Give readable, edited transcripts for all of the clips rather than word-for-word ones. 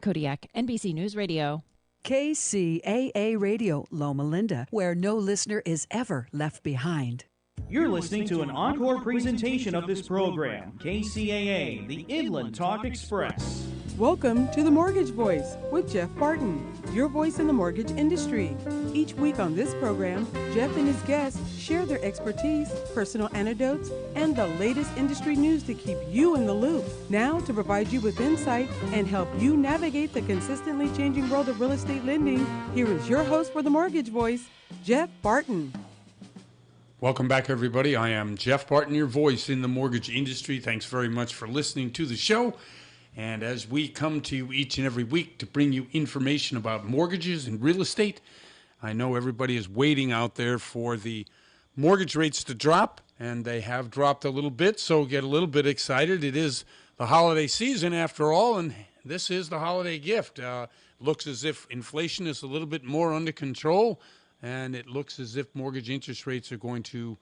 Kodiak, NBC News Radio. KCAA Radio, Loma Linda, where no listener is ever left behind. You're listening to an encore presentation of this program, KCAA, the Inland Talk Express. Welcome to The Mortgage Voice with Jeff Barton, your voice in the mortgage industry. Each week on this program, Jeff and his guests share their expertise, personal anecdotes, and the latest industry news to keep you in the loop. Now, to provide you with insight and help you navigate the consistently changing world of real estate lending, here is your host for The Mortgage Voice, Jeff Barton. Welcome back, everybody. I am Jeff Barton, your voice in the mortgage industry. Thanks very much for listening to the show. And as we come to you each and every week to bring you information about mortgages and real estate, I know everybody is waiting out there for the mortgage rates to drop, and they have dropped a little bit, so get a little bit excited. It is the holiday season after all, and this is the holiday gift. Looks as if inflation is a little bit more under control, and it looks as if mortgage interest rates are going to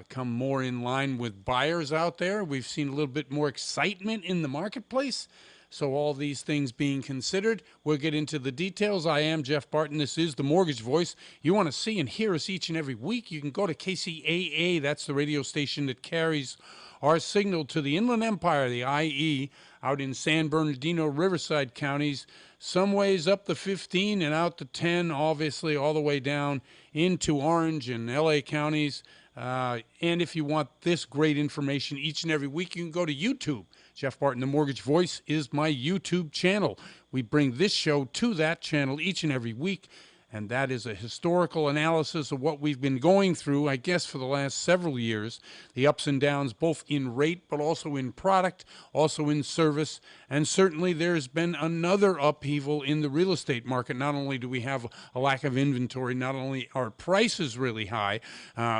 come more in line with buyers out there. We've seen a little bit more excitement in the marketplace. So all these things being considered, we'll get into the details. I am Jeff Barton. This is The Mortgage Voice. You want to see and hear us each and every week, you can go to KCAA. That's the radio station that carries our signal to the Inland Empire, the IE, out in San Bernardino, Riverside counties, some ways up to 15 and out to 10, obviously all the way down into Orange and LA counties. And if you want this great information each and every week, you can go to YouTube. Jeff Barton, The Mortgage Voice, is my YouTube channel. We bring this show to that channel each and every week, and that is a historical analysis of what we've been going through, I guess, for the last several years, the ups and downs, both in rate, but also in product, also in service, and certainly there's been another upheaval in the real estate market. Not only do we have a lack of inventory, not only are prices really high,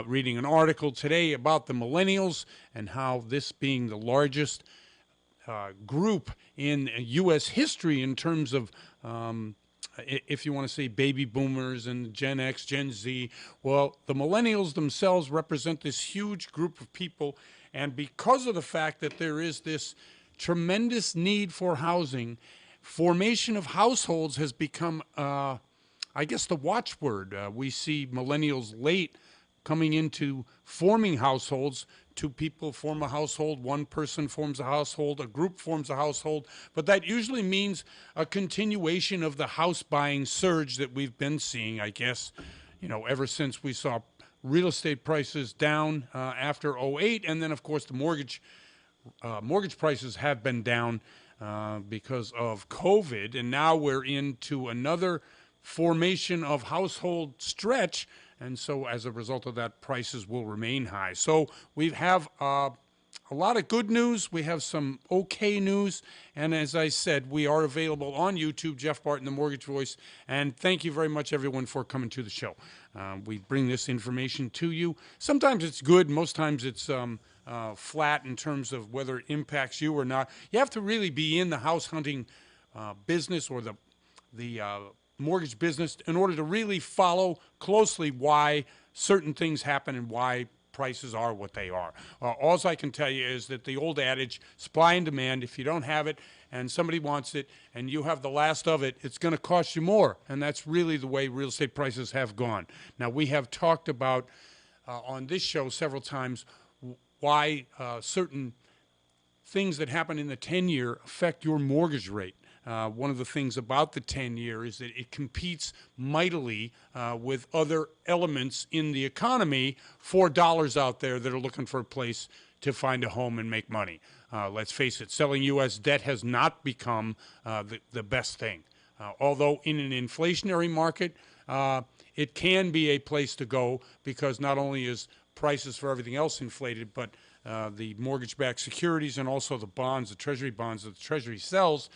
reading an article today about the millennials and how this being the largest group in U.S. history in terms of if you want to say baby boomers and Gen X, Gen Z, well, the millennials themselves represent this huge group of people. And because of the fact that there is this tremendous need for housing, formation of households has become, I guess, the watchword. We see millennials late coming into forming households. Two people form a household, one person forms a household, a group forms a household, but that usually means a continuation of the house buying surge that we've been seeing, I guess, ever since we saw real estate prices down after '08, and then of course the mortgage prices have been down because of COVID, and now we're into another formation of household stretch. And so as a result of that, prices will remain high. So we have a lot of good news. We have some okay news. And as I said, we are available on YouTube, Jeff Barton, The Mortgage Voice. And thank you very much, everyone, for coming to the show. We bring this information to you. Sometimes it's good. Most times it's flat in terms of whether it impacts you or not. You have to really be in the house hunting business or the mortgage business in order to really follow closely why certain things happen and why prices are what they are. All I can tell you is that the old adage, supply and demand, if you don't have it and somebody wants it and you have the last of it, it's going to cost you more. And that's really the way real estate prices have gone. Now, we have talked about on this show several times why certain things that happen in the 10-year affect your mortgage rate. One of the things about the 10-year is that it competes mightily with other elements in the economy for dollars out there that are looking for a place to find a home and make money. Let's face it, selling U.S. debt has not become the best thing. Although in an inflationary market, it can be a place to go because not only is prices for everything else inflated, but the mortgage-backed securities and also the bonds, the treasury bonds that the treasury sells,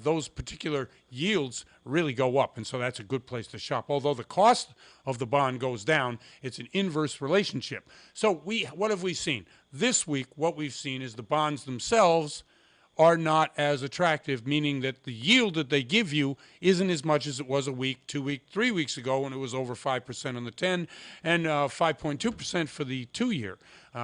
those particular yields really go up. And so that's a good place to shop. Although the cost of the bond goes down, it's an inverse relationship. So what have we seen? This week, what we've seen is the bonds themselves are not as attractive, meaning that the yield that they give you isn't as much as it was a week, 2 weeks, 3 weeks ago when it was over 5% on the 10 and 5.2% for the 2-year.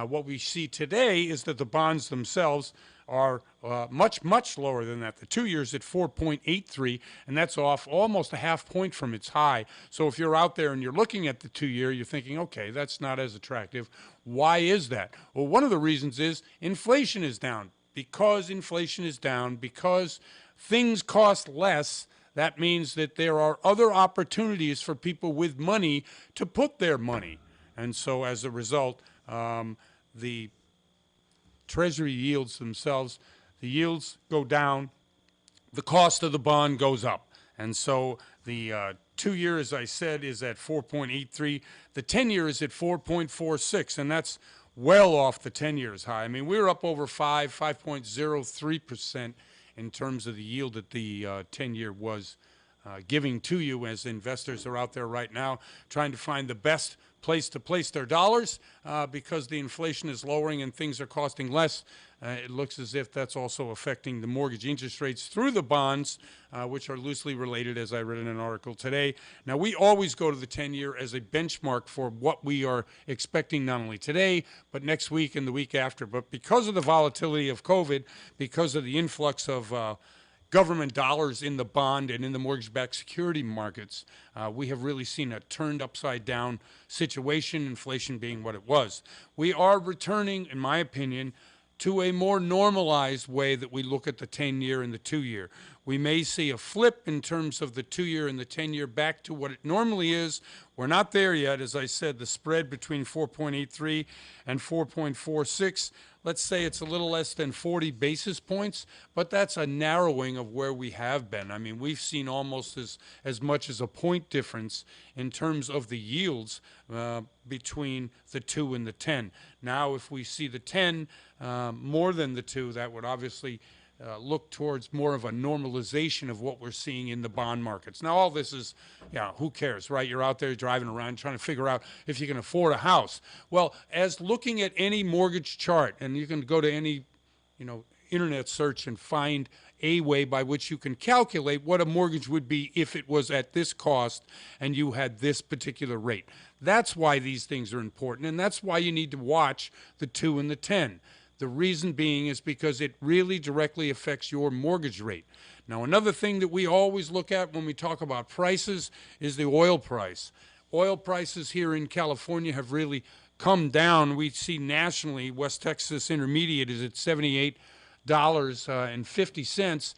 What we see today is that the bonds themselves are much, much lower than that. The 2 years at 4.83, and that's off almost a half point from its high. So if you're out there and you're looking at the 2 year, you're thinking, okay, that's not as attractive. Why is that? Well, one of the reasons is inflation is down. Because inflation is down, because things cost less, that means that there are other opportunities for people with money to put their money. And so as a result, the Treasury yields themselves, the yields go down, the cost of the bond goes up. And so the 2 year, as I said, is at 4.83. The 10 year is at 4.46, and that's well off the 10 years high. I mean, we're up over 5.03% in terms of the yield that the 10 year was giving to you, as investors are out there right now trying to find the best place to place their dollars because the inflation is lowering and things are costing less. It looks as if that's also affecting the mortgage interest rates through the bonds, which are loosely related, as I read in an article today. Now, we always go to the 10-year as a benchmark for what we are expecting not only today, but next week and the week after. But because of the volatility of COVID, because of the influx of government dollars in the bond and in the mortgage-backed security markets, we have really seen a turned upside-down situation, inflation being what it was. We are returning, in my opinion, to a more normalized way that we look at the 10-year and the 2-year. We may see a flip in terms of the 2-year and the 10-year back to what it normally is. We're not there yet. As I said, the spread between 4.83 and 4.46, let's say it's a little less than 40 basis points, but that's a narrowing of where we have been. I mean, we've seen almost as much as a point difference in terms of the yields between the 2 and the 10. Now, if we see the 10 more than the 2, that would obviously look towards more of a normalization of what we're seeing in the bond markets. Now, all this is, who cares, right? You're out there driving around trying to figure out if you can afford a house. Well, as looking at any mortgage chart, and you can go to any, internet search and find a way by which you can calculate what a mortgage would be if it was at this cost and you had this particular rate. That's why these things are important, and that's why you need to watch the 2 and the 10. The reason being is because it really directly affects your mortgage rate. Now, another thing that we always look at when we talk about prices is the oil price. Oil prices here in California have really come down. We see nationally, West Texas Intermediate is at $78.50.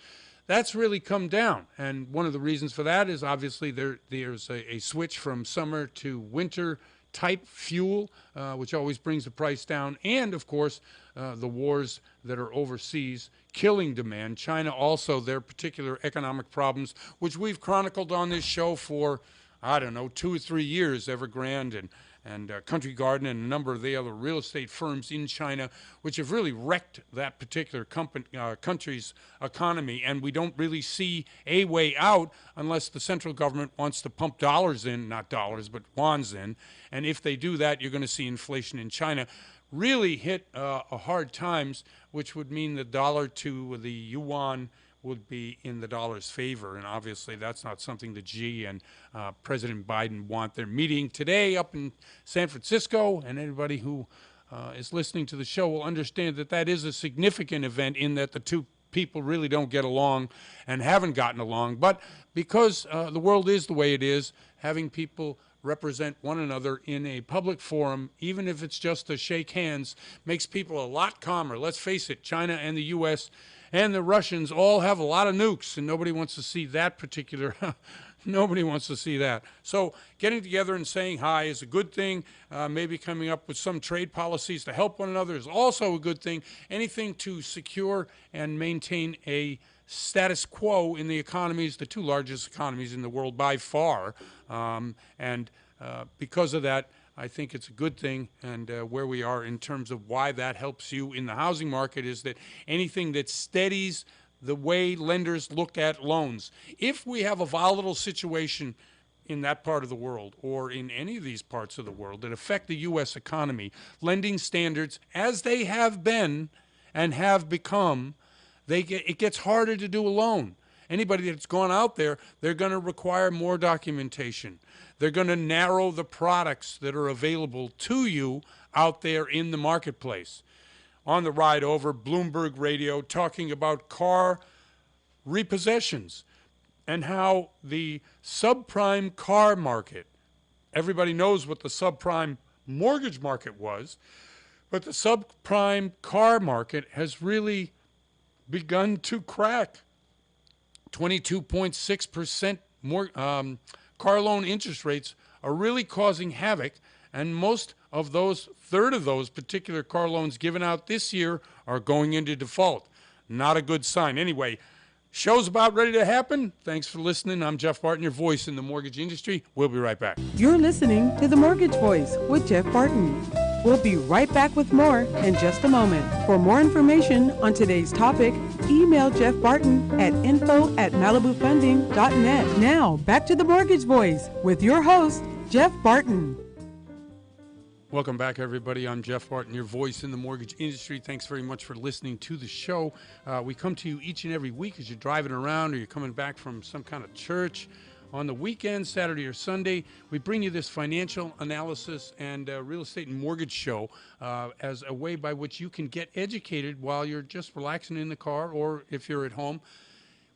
That's really come down. And one of the reasons for that is obviously there's a switch from summer to winter type fuel, which always brings the price down, and of course the wars that are overseas killing demand. China also, their particular economic problems, which we've chronicled on this show for 2 or 3 years, Evergrande and Country Garden and a number of the other real estate firms in China, which have really wrecked that particular country's economy. And we don't really see a way out unless the central government wants to pump dollars in, not dollars, but yuans in. And if they do that, you're going to see inflation in China really hit a hard times, which would mean the dollar to the yuan would be in the dollar's favor. And obviously that's not something that Xi and President Biden want. They're meeting today up in San Francisco, and anybody who is listening to the show will understand that that is a significant event in that the two people really don't get along and haven't gotten along. But because the world is the way it is, having people represent one another in a public forum, even if it's just to shake hands, makes people a lot calmer. Let's face it, China and the U.S. and the Russians all have a lot of nukes, and nobody wants to see that particular nobody wants to see that. So getting together and saying hi is a good thing. Maybe coming up with some trade policies to help one another is also a good thing. Anything to secure and maintain a status quo in the economies, the two largest economies in the world by far. Because of that, I think it's a good thing. And where we are in terms of why that helps you in the housing market is that anything that steadies the way lenders look at loans. If we have a volatile situation in that part of the world or in any of these parts of the world that affect the U.S. economy, lending standards, as they have been and have become, it gets harder to do a loan. Anybody that's gone out there, they're going to require more documentation. They're going to narrow the products that are available to you out there in the marketplace. on the ride over, Bloomberg Radio, talking about car repossessions and how the subprime car market, everybody knows what the subprime mortgage market was, but the subprime car market has really begun to crack. 22.6% more car loan interest rates are really causing havoc, and most of those, third of those particular car loans given out this year are going into default. Not a good sign. Anyway, show's about ready to happen. Thanks for listening. I'm Jeff Barton, your voice in the mortgage industry. We'll be right back. You're listening to The Mortgage Voice with Jeff Barton. We'll be right back with more in just a moment. For more information on today's topic, email Jeff Barton at info@malibufunding.net. Now, back to The Mortgage Voice with your host, Jeff Barton. Welcome back, everybody. I'm Jeff Barton, your voice in the mortgage industry. Thanks very much for listening to the show. We come to you each and every week as you're driving around or you're coming back from some kind of church. On the weekend, Saturday or Sunday, we bring you this financial analysis and real estate and mortgage show as a way by which you can get educated while you're just relaxing in the car or if you're at home.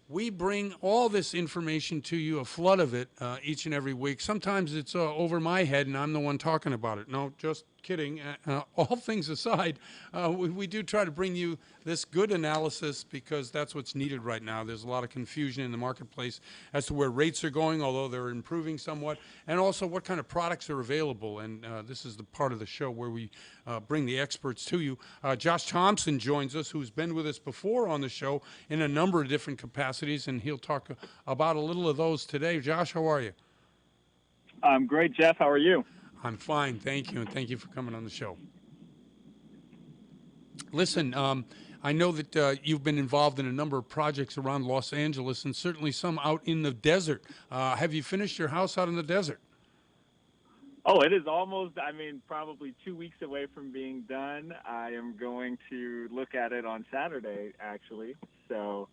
We bring all this information to you, a flood of it, each and every week. Sometimes it's over my head and I'm the one talking about it. No, just kidding. All things aside, we do try to bring you this good analysis because that's what's needed right now. There's a lot of confusion in the marketplace as to where rates are going, although they're improving somewhat, and also what kind of products are available. And this is the part of the show where we bring the experts to you. Josh Thompson joins us, who's been with us before on the show in a number of different capacities, and he'll talk about a little of those today. Josh, how are you? I'm great, Jeff. How are you? I'm fine, thank you, and thank you for coming on the show. Listen, I know that you've been involved in a number of projects around Los Angeles and certainly some out in the desert. Have you finished your house out in the desert? Oh, it is almost, probably 2 weeks away from being done. I am going to look at it on Saturday, actually. So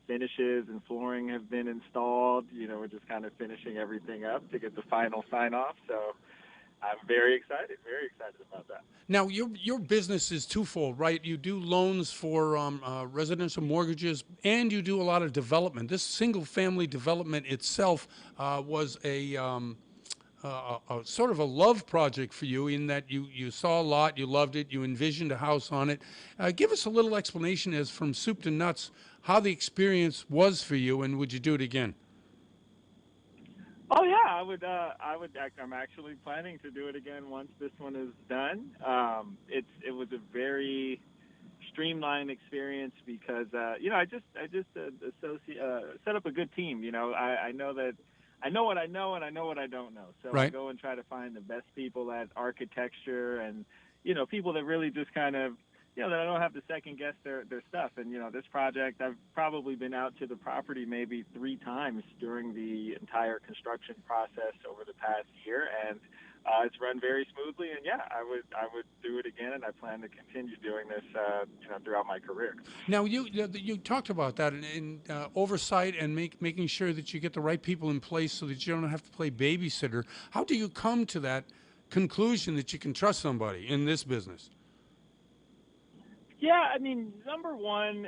finishes and flooring have been installed. We're just kind of finishing everything up to get the final sign-off. So I'm very excited about that. Now, your business is twofold, right? You do loans for residential mortgages, and you do a lot of development. This single-family development itself was a sort of a love project for you in that you saw a lot, you loved it, you envisioned a house on it. Give us a little explanation as from soup to nuts how the experience was for you, and would you do it again? Oh yeah, I would. I'm actually planning to do it again once this one is done. It was a very streamlined experience because I just set up a good team. I know that I know what I know and I know what I don't know. So right. I go and try to find the best people at architecture and people that really just kind of that I don't have to second guess their stuff. And, this project, I've probably been out to the property maybe 3 times during the entire construction process over the past year. And it's run very smoothly. And, yeah, I would do it again. And I plan to continue doing this, throughout my career. Now, you talked about that in oversight and making sure that you get the right people in place so that you don't have to play babysitter. How do you come to that conclusion that you can trust somebody in this business? Yeah, number one,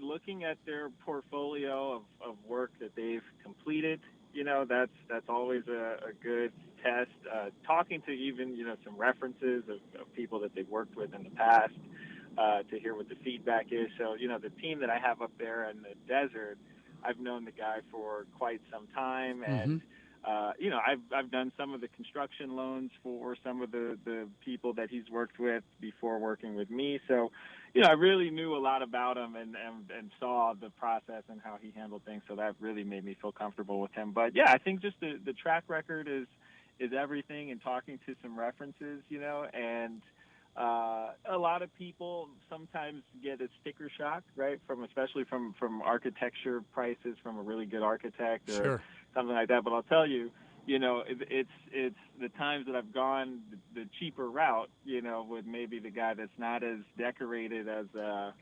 looking at their portfolio of work that they've completed, that's always a good test. Talking to even, some references of people that they've worked with in the past to hear what the feedback is. So, the team that I have up there in the desert, I've known the guy for quite some time, and I've done some of the construction loans for some of the people that he's worked with before working with me. So, I really knew a lot about him and saw the process and how he handled things. So that really made me feel comfortable with him. But yeah, I think just the track record is everything, and talking to some references, and a lot of people sometimes get a sticker shock, right? Especially from architecture prices from a really good architect or Sure. something like that. But I'll tell you, it's the times that I've gone the cheaper route, with maybe the guy that's not as decorated as a,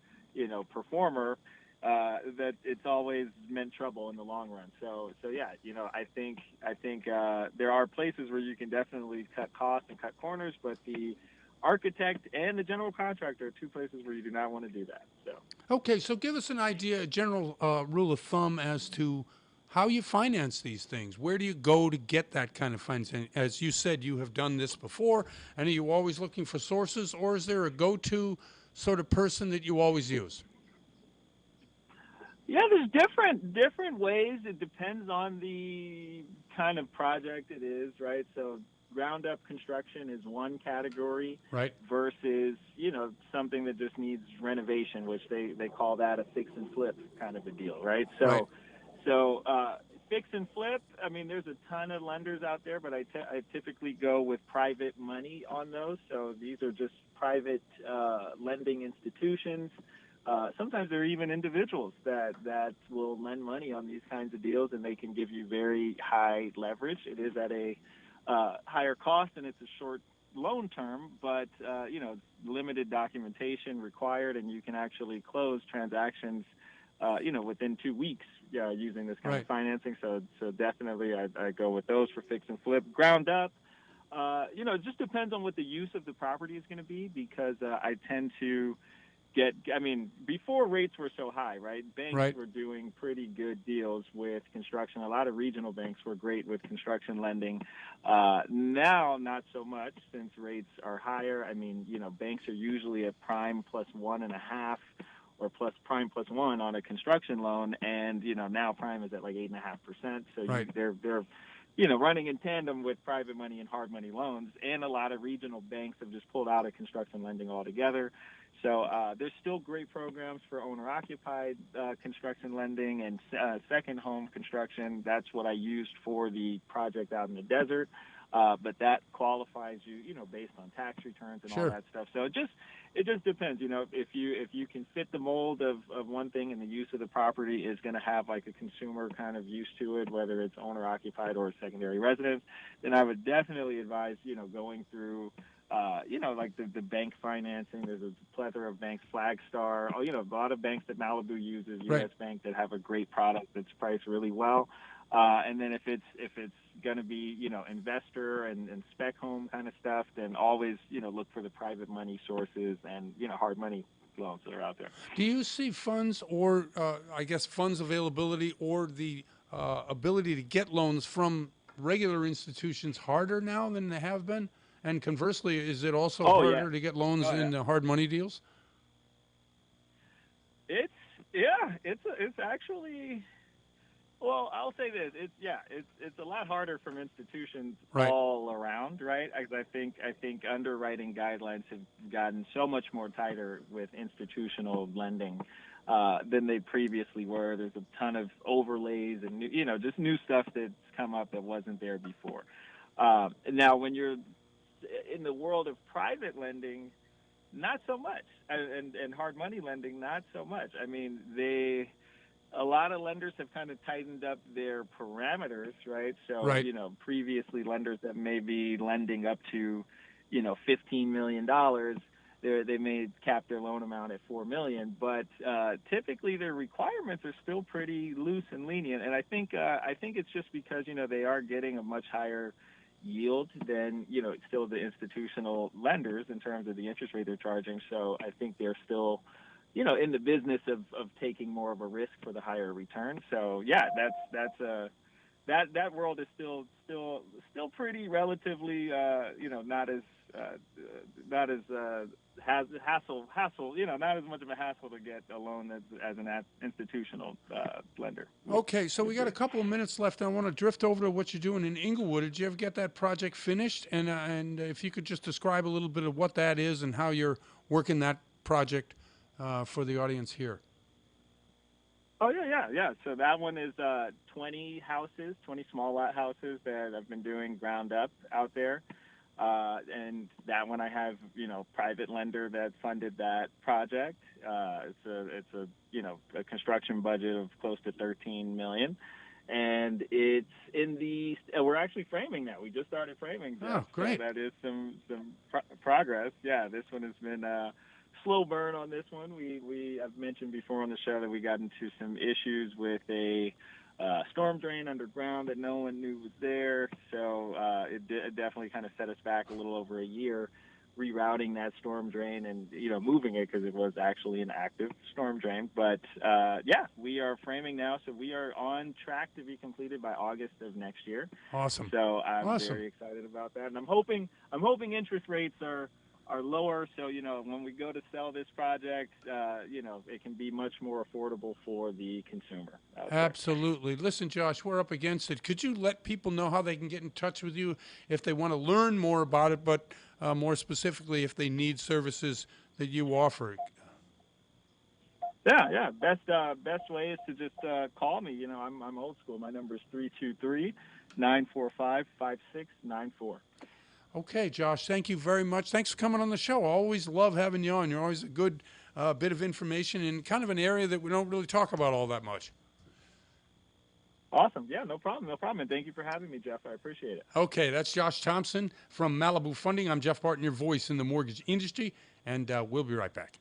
performer, that it's always meant trouble in the long run. So yeah, I think there are places where you can definitely cut costs and cut corners, but the architect and the general contractor are two places where you do not want to do that. So. Okay, so give us an idea, a general rule of thumb as to how you finance these things. Where do you go to get that kind of financing? As you said, you have done this before, and are you always looking for sources, or is there a go-to sort of person that you always use? Yeah, there's different ways. It depends on the kind of project it is, right? So ground up construction is one category, Right. versus something that just needs renovation, which they call that a fix and flip kind of a deal, right? So Right. fix and flip. I mean, there's a ton of lenders out there, but I typically go with private money on those. So these are just private lending institutions. Sometimes there are even individuals that will lend money on these kinds of deals, and they can give you very high leverage. It is at a higher cost, and it's a short loan term, but limited documentation required, and you can actually close transactions, within 2 weeks using this kind of financing. So definitely I go with those for fix and flip. Ground up, it just depends on what the use of the property is going to be, because I tend to before rates were so high, right? Banks were doing pretty good deals with construction. A lot of regional banks were great with construction lending. Now, not so much, since rates are higher. I mean, banks are usually at prime plus 1.5 or plus prime plus 1 on a construction loan, and now prime is at like 8.5%. So they're running in tandem with private money and hard money loans, and a lot of regional banks have just pulled out of construction lending altogether. So there's still great programs for owner-occupied construction lending and second home construction. That's what I used for the project out in the desert. But that qualifies you, based on tax returns and all that stuff. So it just depends. If you can fit the mold of one thing, and the use of the property is going to have like a consumer kind of use to it, whether it's owner-occupied or secondary residence, then I would definitely advise, going through like the bank financing. There's a plethora of banks, Flagstar, a lot of banks that Malibu uses, U.S. Bank, that have a great product that's priced really well. And then if it's going to be, investor and spec home kind of stuff, then always, look for the private money sources and, hard money loans that are out there. Do you see funds or, funds availability or the ability to get loans from regular institutions harder now than they have been? And conversely, is it also harder to get loans in hard money deals? It's actually, well, I'll say this. It's a lot harder from institutions all around, right? I think underwriting guidelines have gotten so much more tighter with institutional lending than they previously were. There's a ton of overlays and just new stuff that's come up that wasn't there before. Now, when you're in the world of private lending, not so much, and hard money lending, not so much. I mean, a lot of lenders have kind of tightened up their parameters, right? So, previously lenders that may be lending up to, $15 million, they may cap their loan amount at $4 million, but typically their requirements are still pretty loose and lenient. And I think it's just because they are getting a much higher yield than still the institutional lenders in terms of the interest rate they're charging. So I think they're still in the business of taking more of a risk for the higher return. So that world is still pretty relatively not as hassle, not as much of a hassle to get a loan as an institutional lender. Okay, so we got a couple of minutes left. I want to drift over to what you're doing in Inglewood. Did you ever get that project finished? And if you could just describe a little bit of what that is and how you're working that project for the audience here. Oh, yeah. So that one is 20 houses, 20 small lot houses that I've been doing ground up out there. And that one I have, private lender that funded that project. It's a construction budget of close to $13 million. And it's we're actually framing that. We just started framing. Oh, great. So that is some progress. Yeah, this one has been slow burn on this one. I've mentioned before on the show that we got into some issues with a storm drain underground that no one knew was there. So it definitely kind of set us back a little over a year. rerouting that storm drain and moving it, because it was actually an active storm drain. But yeah, we are framing now, so we are on track to be completed by August of next year. Awesome. So I'm Awesome. very excited about that, and I'm hoping interest rates are lower, so when we go to sell this project, it can be much more affordable for the consumer out there. Absolutely. Listen, Josh, we're up against it. Could you let people know how they can get in touch with you if they want to learn more about it, but more specifically if they need services that you offer? Yeah. Best way is to just call me. I'm old school. My number is 323-945-5694. Okay, Josh, thank you very much. Thanks for coming on the show. I always love having you on. You're always a good bit of information in kind of an area that we don't really talk about all that much. Awesome. Yeah, no problem. And thank you for having me, Jeff. I appreciate it. Okay, that's Josh Thompson from Malibu Funding. I'm Jeff Barton, your voice in the mortgage industry, and we'll be right back.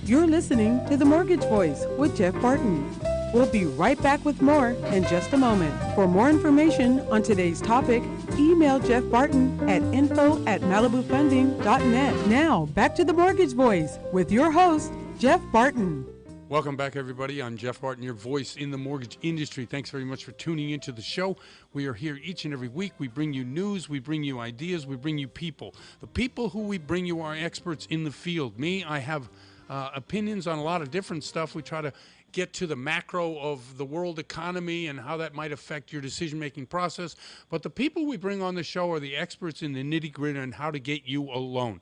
You're listening to The Mortgage Voice with Jeff Barton. We'll be right back with more in just a moment. For more information on today's topic, email Jeff Barton at info@malibufunding.net. Now, back to The Mortgage Voice with your host, Jeff Barton. Welcome back, everybody. I'm Jeff Barton, your voice in the mortgage industry. Thanks very much for tuning into the show. We are here each and every week. We bring you news, we bring you ideas, we bring you people. The people who we bring you are experts in the field. Me, I have opinions on a lot of different stuff. We try to get to the macro of the world economy and how that might affect your decision-making process. But the people we bring on the show are the experts in the nitty-gritty on how to get you a loan,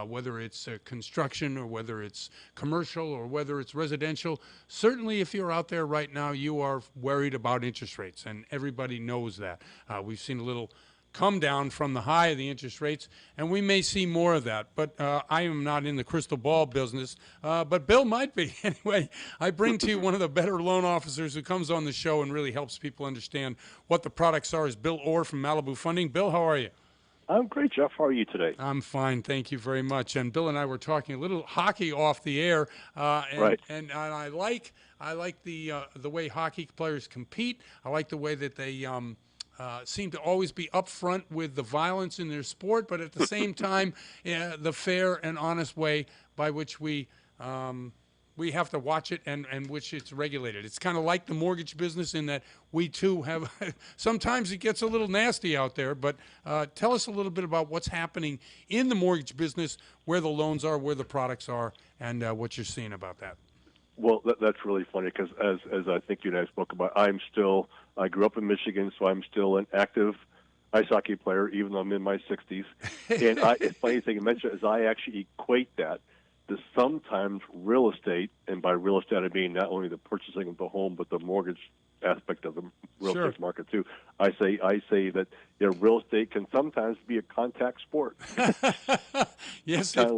whether it's construction or whether it's commercial or whether it's residential. Certainly, if you're out there right now, you are worried about interest rates, and everybody knows that. We've seen a little come down from the high of the interest rates, and we may see more of that. But I am not in the crystal ball business, but Bill might be. Anyway, I bring to you one of the better loan officers who comes on the show and really helps people understand what the products are, is Bill Orr from Malibu Funding. Bill, how are you? I'm great, Jeff. How are you today? I'm fine, thank you very much. And Bill and I were talking a little hockey off the air, Right. And I like the way hockey players compete. I like the way that they seem to always be upfront with the violence in their sport, but at the same time, the fair and honest way by which we have to watch it and which it's regulated. It's kind of like the mortgage business in that we too have, sometimes it gets a little nasty out there, but tell us a little bit about what's happening in the mortgage business, where the loans are, where the products are, and what you're seeing about that. Well, that's really funny because as I think you and I spoke about, I grew up in Michigan, so I'm still an active ice hockey player, even though I'm in my 60s. And it's funny thing you mentioned is I actually equate that to sometimes real estate, and by real estate I mean not only the purchasing of the home, but the mortgage aspect of the real Sure. estate market too. I say that real estate can sometimes be a contact sport. Yes, Kind of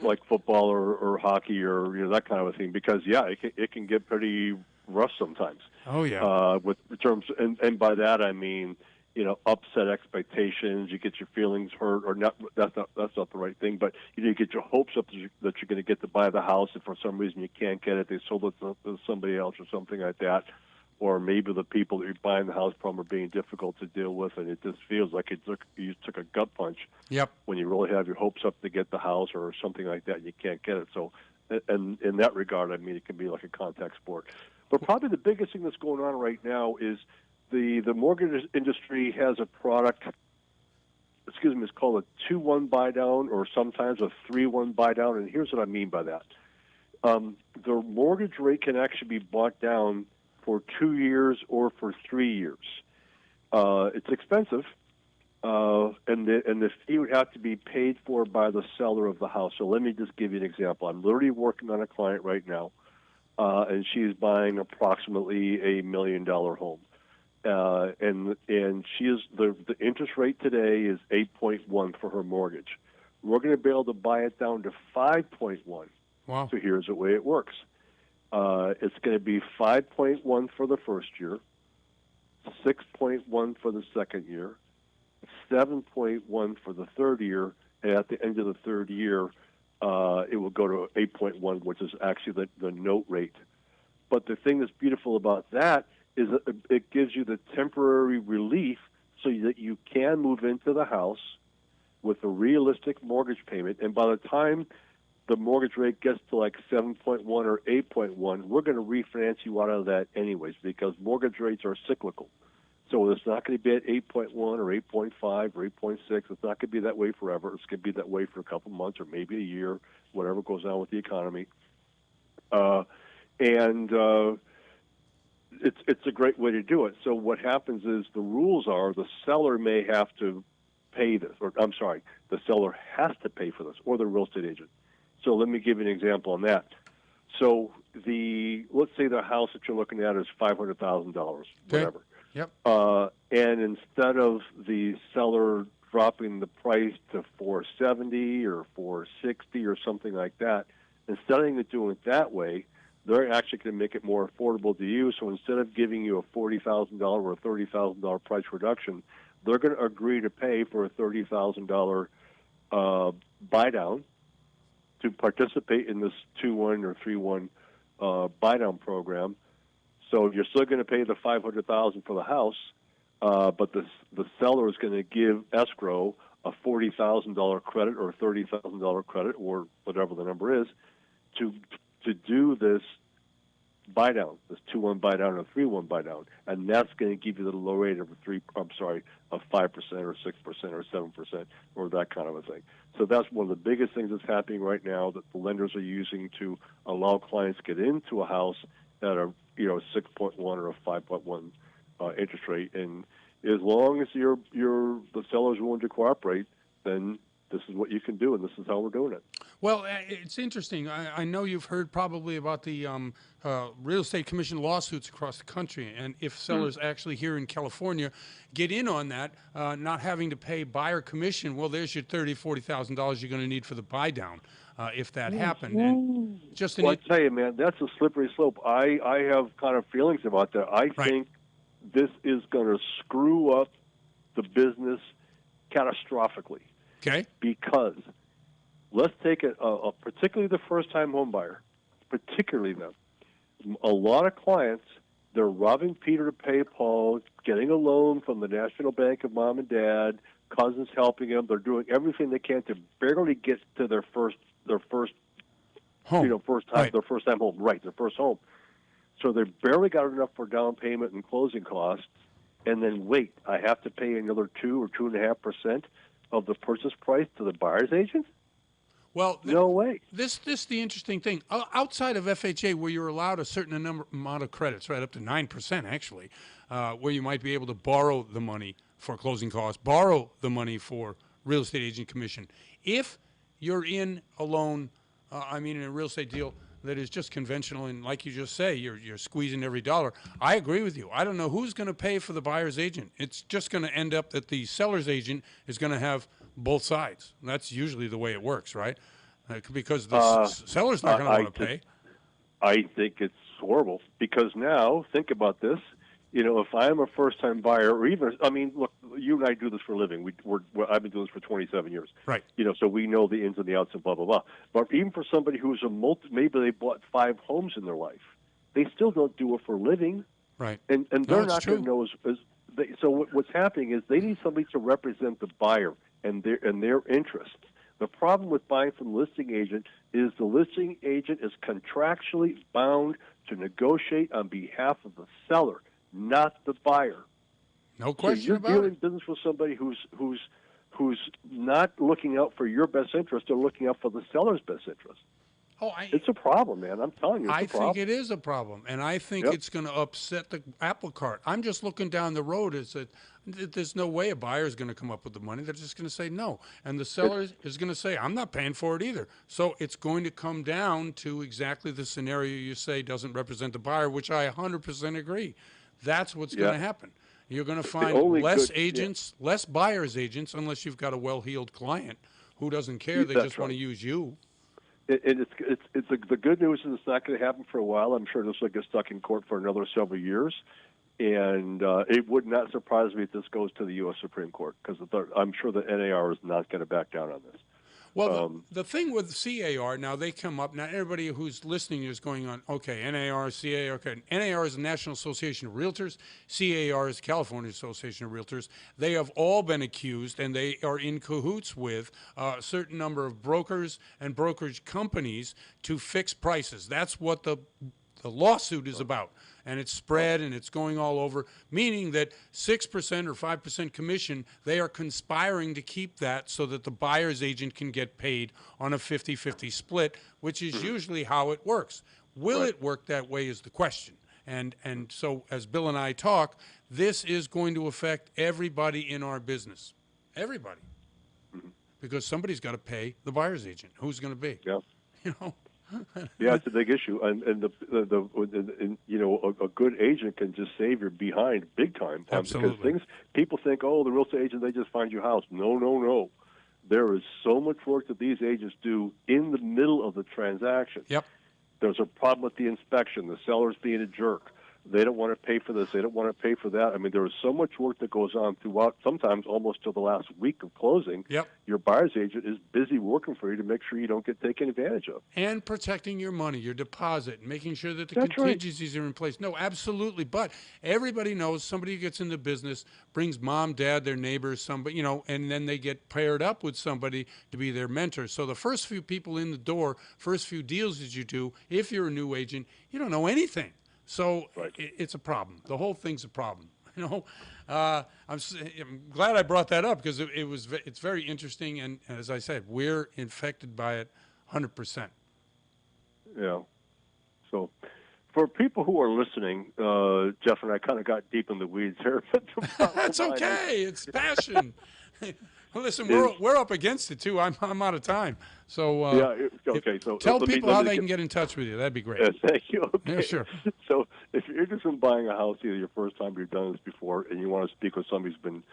like football or hockey or that kind of a thing, because it can get pretty rough sometimes. Oh yeah. With terms, and by that I mean upset expectations. You get your feelings hurt, or not. That's not the right thing. But you get your hopes up that you're going to get to buy the house, and for some reason you can't get it. They sold it to somebody else or something like that. Or maybe the people that you're buying the house from are being difficult to deal with, and it just feels like you took a gut punch. Yep. When you really have your hopes up to get the house or something like that, and you can't get it. So, and in that regard, I mean, it can be like a contact sport. But probably the biggest thing that's going on right now is the mortgage industry has a product. It's called a 2-1 buy down, or sometimes a 3-1 buy down. And here's what I mean by that: the mortgage rate can actually be bought down for 2 years or for 3 years. It's expensive, and the fee would have to be paid for by the seller of the house. So let me just give you an example. I'm literally working on a client right now, and she's buying approximately $1 million home, and she is the interest rate today is 8.1 for her mortgage. We're going to be able to buy it down to 5.1. Wow. So here's the way it works. It's going to be 5.1 for the first year, 6.1 for the second year, 7.1 for the third year, and at the end of the third year, it will go to 8.1, which is actually the note rate. But the thing that's beautiful about that is that it gives you the temporary relief so that you can move into the house with a realistic mortgage payment, and by the time the mortgage rate gets to like 7.1 or 8.1, we're going to refinance you out of that anyways because mortgage rates are cyclical. So it's not going to be at 8.1 or 8.5 or 8.6. It's not going to be that way forever. It's going to be that way for a couple months or maybe a year, whatever goes on with the economy. It's a great way to do it. So what happens is the rules are the seller may have to pay this, or I'm sorry, the seller has to pay for this, or the real estate agent. So let me give you an example on that. So let's say the house that you're looking at is $500,000, whatever. Yep. And instead of the seller dropping the price to 470 or 460 or something like that, instead of doing it that way, they're actually going to make it more affordable to you. So instead of giving you a $40,000 or a $30,000 price reduction, they're going to agree to pay for a $30,000 buy down to participate in this 2-1 or 3-1 buy down program. So you're still going to pay the $500,000 for the house, but the seller is going to give escrow a $40,000 credit or a $30,000 credit or whatever the number is to do this buy down, this 2-1 buy down or 3-1 buy down, and that's going to give you the low rate of 5% or 6% or 7% or that kind of a thing. So that's one of the biggest things that's happening right now that the lenders are using to allow clients to get into a house at a 6.1 or a 5.1 interest rate, and as long as the seller is willing to cooperate, then this is what you can do, and this is how we're doing it. Well, it's interesting. I know you've heard probably about the real estate commission lawsuits across the country, and if sellers actually here in California get in on that, not having to pay buyer commission, well, there's your $40,000 you're going to need for the buy down if that happened. And just I tell you, man, that's a slippery slope. I have kind of feelings about that. I think this is going to screw up the business catastrophically. Okay. Because let's take it, particularly the first-time home buyer, particularly them. A lot of clients, they're robbing Peter to pay Paul, getting a loan from the National Bank of mom and dad, cousins helping them. They're doing everything they can to barely get to their first home. Their first time home, right? Their first home. So they barely got enough for down payment and closing costs, and then wait, I have to pay another 2 or 2.5% of the purchase price to the buyer's agent? Well, no way. This the interesting thing. Outside of FHA, where you're allowed a certain amount of credits, right up to 9% actually, where you might be able to borrow the money for closing costs, borrow the money for real estate agent commission. If you're in a loan, in a real estate deal that is just conventional, and like you just say, you're squeezing every dollar. I agree with you. I don't know who's going to pay for the buyer's agent. It's just going to end up that the seller's agent is going to have both sides. And that's usually the way it works, right? Because the seller's not going to want to pay. I think it's horrible because now, think about this. If I'm a first-time buyer, or even, look, you and I do this for a living. I've been doing this for 27 years. Right. So we know the ins and the outs and blah, blah, blah. But even for somebody who's maybe they bought 5 homes in their life, they still don't do it for a living. Right. And they're not going to know so what's happening is they need somebody to represent the buyer and their interests. The problem with buying from the listing agent is the listing agent is contractually bound to negotiate on behalf of the seller, not the buyer. No question about it. So you're doing business with somebody who's not looking out for your best interest or looking out for the seller's best interest. It's a problem, man. I'm telling you, it's a problem. I think it is a problem, and I think it's going to upset the apple cart. I'm just looking down the road. There's no way a buyer is going to come up with the money. They're just going to say no, and the seller is going to say, I'm not paying for it either. So it's going to come down to exactly the scenario you say doesn't represent the buyer, which I 100% agree. That's what's going to happen. You're going to find less agents, less buyer's agents, unless you've got a well-heeled client who doesn't care. They just want to use you. The good news is it's not going to happen for a while. I'm sure this will get stuck in court for another several years, and it would not surprise me if this goes to the U.S. Supreme Court because I'm sure the NAR is not going to back down on this. Well, the thing with CAR, now they come up, now everybody who's listening is going on, okay, NAR, CAR, okay. NAR is the National Association of Realtors, CAR is California Association of Realtors. They have all been accused, and they are in cahoots with a certain number of brokers and brokerage companies to fix prices. That's what the lawsuit is about. And it's spread and it's going all over, meaning that 6% or 5% commission, they are conspiring to keep that so that the buyer's agent can get paid on a 50-50 split, which is usually how it works. Will it work that way is the question. And so as Bill and I talk, this is going to affect everybody in our business. Everybody. Because somebody's got to pay the buyer's agent. Who's going to be? Yeah. You know? Yeah, it's a big issue, and a good agent can just save your behind big time. Absolutely. Because people think, oh, the real estate agent, they just find your house. No. There is so much work that these agents do in the middle of the transaction. Yep. There's a problem with the inspection. The seller's being a jerk. They don't want to pay for this. They don't want to pay for that. I mean, there is so much work that goes on throughout, sometimes almost till the last week of closing. Yep. Your buyer's agent is busy working for you to make sure you don't get taken advantage of. And protecting your money, your deposit, making sure that the That's contingencies are in place. No, absolutely. But everybody knows somebody who gets into business brings mom, dad, their neighbors, somebody, and then they get paired up with somebody to be their mentor. So the first few people in the door, first few deals that you do, if you're a new agent, you don't know anything. So it's a problem. The whole thing's a problem. I'm glad I brought that up because it's very interesting. And as I said, we're infected by it 100%. Yeah. So for people who are listening, Jeff and I kind of got deep in the weeds here. That's okay. It's passion. Listen, we're up against it too. I'm out of time. So okay. So tell people how they can get in touch with you. That'd be great. Thank you. Okay. Yeah, sure. So if you're interested in buying a house, either your first time or you've done this before, and you want to speak with somebody who's been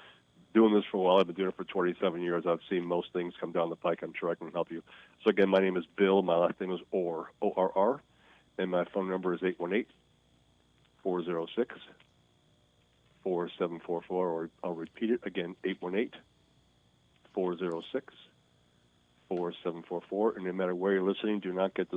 doing this for a while, I've been doing it for 27 years. I've seen most things come down the pike. I'm sure I can help you. So again, my name is Bill. My last name is Orr, O-R-R, and my phone number is 818-406-4744, or I'll repeat it again, 818-406-4744, and no matter where you're listening, do not get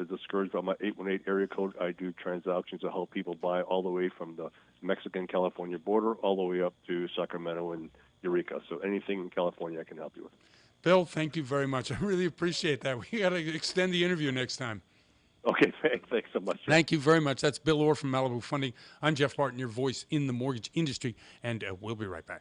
discouraged by my 818 area code. I do transactions to help people buy all the way from the Mexican-California border all the way up to Sacramento and Eureka. So anything in California I can help you with. Bill, thank you very much. I really appreciate that. We got to extend the interview next time. Okay, thanks so much. Thank you very much. That's Bill Orr from Malibu Funding. I'm Jeff Barton, your voice in the mortgage industry, and we'll be right back.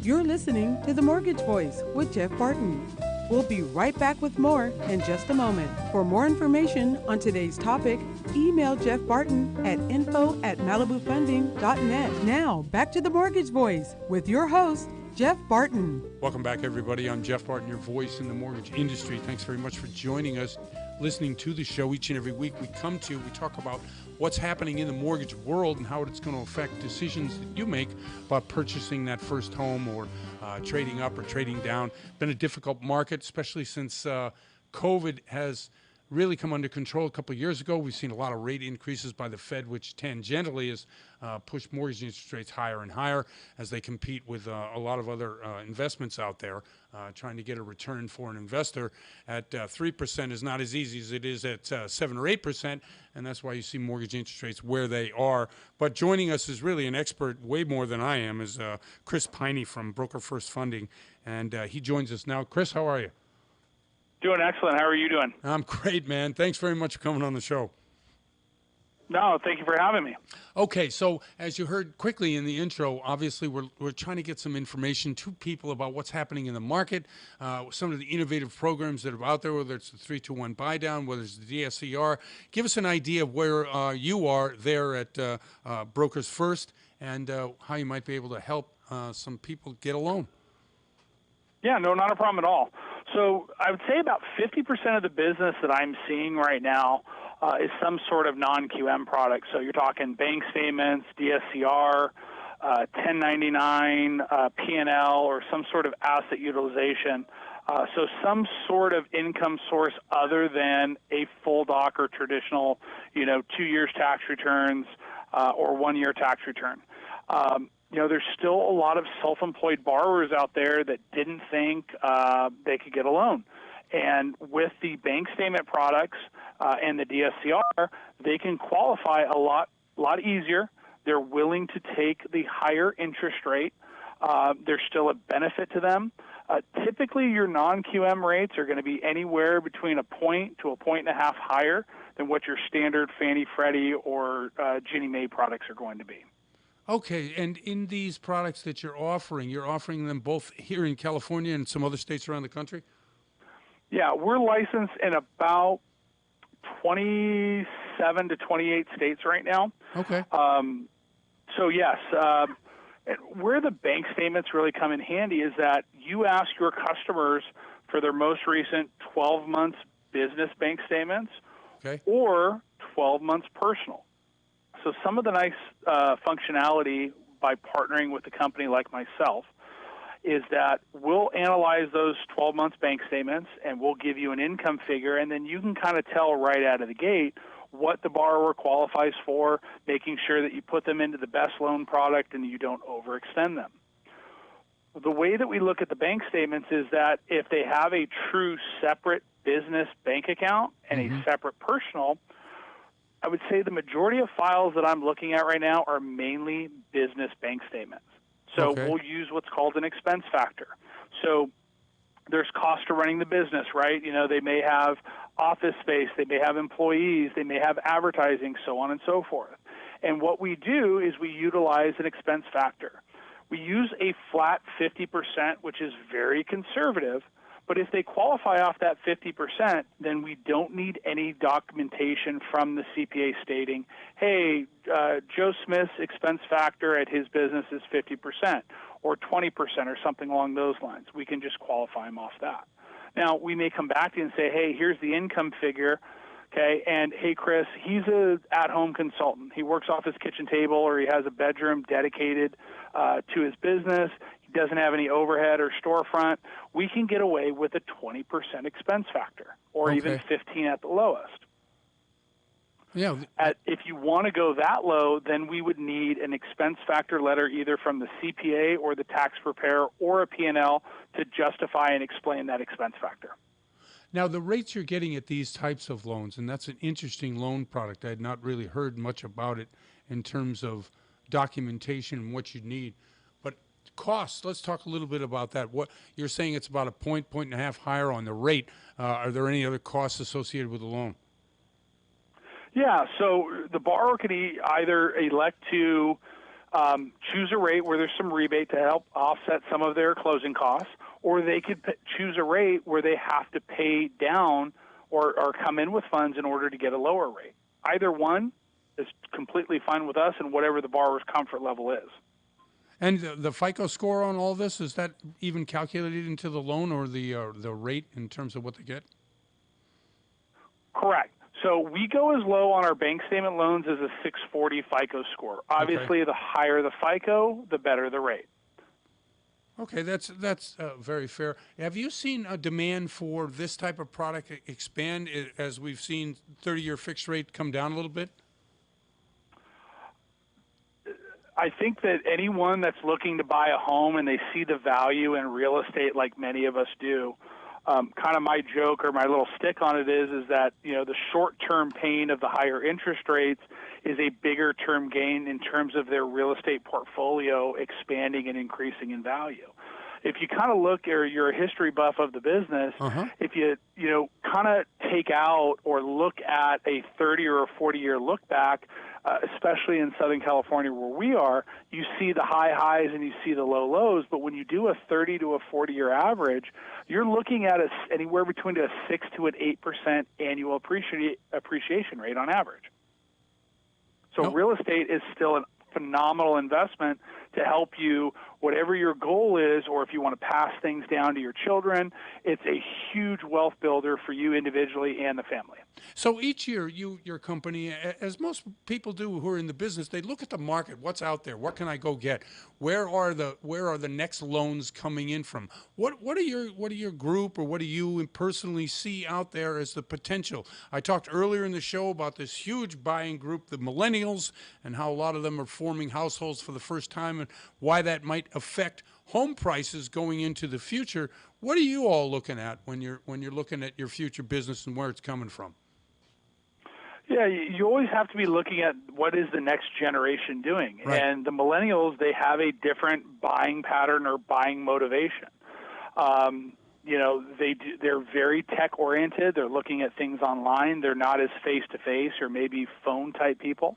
You're listening to The Mortgage Voice with Jeff Barton. We'll be right back with more in just a moment. For more information on today's topic, email Jeff Barton at info@malibufunding.net. Now, back to The Mortgage Voice with your host, Jeff Barton. Welcome back, everybody. I'm Jeff Barton, your voice in the mortgage industry. Thanks very much for joining us, listening to the show each and every week. We talk about what's happening in the mortgage world and how it's going to affect decisions that you make about purchasing that first home or trading up or trading down. Been a difficult market, especially since COVID has really come under control a couple of years ago. We've seen a lot of rate increases by the Fed, which tangentially has pushed mortgage interest rates higher and higher as they compete with a lot of other investments out there. Trying to get a return for an investor at 3% is not as easy as it is at 7 or 8%, and that's why you see mortgage interest rates where they are. But joining us is really an expert, way more than I am, is Chris Piney from Broker First Funding, and he joins us now. Chris, how are you? Doing excellent. How are you doing? I'm great, man. Thanks very much for coming on the show. No, thank you for having me. Okay, so as you heard quickly in the intro, obviously we're trying to get some information to people about what's happening in the market, some of the innovative programs that are out there, whether it's the 3-2-1 buy down, whether it's the DSCR. Give us an idea of where you are there at Brokers First and how you might be able to help some people get a loan. Yeah, no, not a problem at all. So I would say about 50% of the business that I'm seeing right now is some sort of non-QM product. So you're talking bank statements, DSCR, 1099, P&L, or some sort of asset utilization. So some sort of income source other than a full doc or traditional, 2 years tax returns or 1 year tax return. there's still a lot of self-employed borrowers out there that didn't think they could get a loan. And with the bank statement products and the DSCR, they can qualify a lot easier. They're willing to take the higher interest rate. There's still a benefit to them. Typically, your non-QM rates are going to be anywhere between a point to a point and a half higher than what your standard Fannie, Freddie, or Ginnie Mae products are going to be. Okay, and in these products that you're offering them both here in California and some other states around the country? Yeah, we're licensed in about 27 to 28 states right now. Okay. So yes, where the bank statements really come in handy is that you ask your customers for their most recent 12 months business bank statements or 12 months personal. So some of the nice functionality by partnering with a company like myself is that we'll analyze those 12 months bank statements and we'll give you an income figure, and then you can kind of tell right out of the gate what the borrower qualifies for, making sure that you put them into the best loan product and you don't overextend them. The way that we look at the bank statements is that if they have a true separate business bank account and a separate personal, I would say the majority of files that I'm looking at right now are mainly business bank statements. So we'll use what's called an expense factor. So there's cost to running the business, right? They may have office space, they may have employees, they may have advertising, so on and so forth. And what we do is we utilize an expense factor. We use a flat 50%, which is very conservative, but if they qualify off that 50%, then we don't need any documentation from the CPA stating, hey, Joe Smith's expense factor at his business is 50% or 20% or something along those lines. We can just qualify him off that. Now, we may come back to you and say, hey, here's the income figure, okay, and hey, Chris, he's an at-home consultant. He works off his kitchen table or he has a bedroom dedicated to his business. Doesn't have any overhead or storefront. We can get away with a 20% expense factor or even 15 at the lowest. Yeah. If you want to go that low, then we would need an expense factor letter either from the CPA or the tax preparer or a P&L to justify and explain that expense factor. Now, the rates you're getting at these types of loans, and that's an interesting loan product. I had not really heard much about it in terms of documentation and what you need. Costs, let's talk a little bit about that. What you're saying, it's about a point and a half higher on the rate. Are there any other costs associated with the loan? Yeah, so the borrower could either elect to choose a rate where there's some rebate to help offset some of their closing costs, or they could choose a rate where they have to pay down or come in with funds in order to get a lower rate. Either one is completely fine with us and whatever the borrower's comfort level is. And the FICO score on all this, is that even calculated into the loan or the rate in terms of what they get? Correct. So we go as low on our bank statement loans as a 640 FICO score. Obviously, the higher the FICO, the better the rate. Okay, that's very fair. Have you seen a demand for this type of product expand as we've seen 30-year fixed rate come down a little bit? I think that anyone that's looking to buy a home and they see the value in real estate like many of us do, kind of my joke or my little stick on it is that, the short-term pain of the higher interest rates is a bigger-term gain in terms of their real estate portfolio expanding and increasing in value. If you kind of look, or you're a history buff of the business, if you kind of take out or look at a 30 or a 40-year look back, especially in Southern California where we are, you see the high highs and you see the low lows. But when you do a 30 to a 40-year average, you're looking at anywhere between a 6 to an 8% annual appreciation rate on average. So real estate is still a phenomenal investment to help you, whatever your goal is, or if you want to pass things down to your children. It's a huge wealth builder for you individually and the family. So each year, your company, as most people do who are in the business, they look at the market. What's out there? What can I go get? Where are the next loans coming in from? What are your group, or what do you personally see out there as the potential? I talked earlier in the show about this huge buying group, the millennials, and how a lot of them are forming households for the first time determine why that might affect home prices going into the future. What are you all looking at when you're looking at your future business and where it's coming from? Yeah, you always have to be looking at what is the next generation doing. Right. And the millennials, they have a different buying pattern or buying motivation. They're very tech oriented. They're looking at things online. They're not as face to face or maybe phone type people.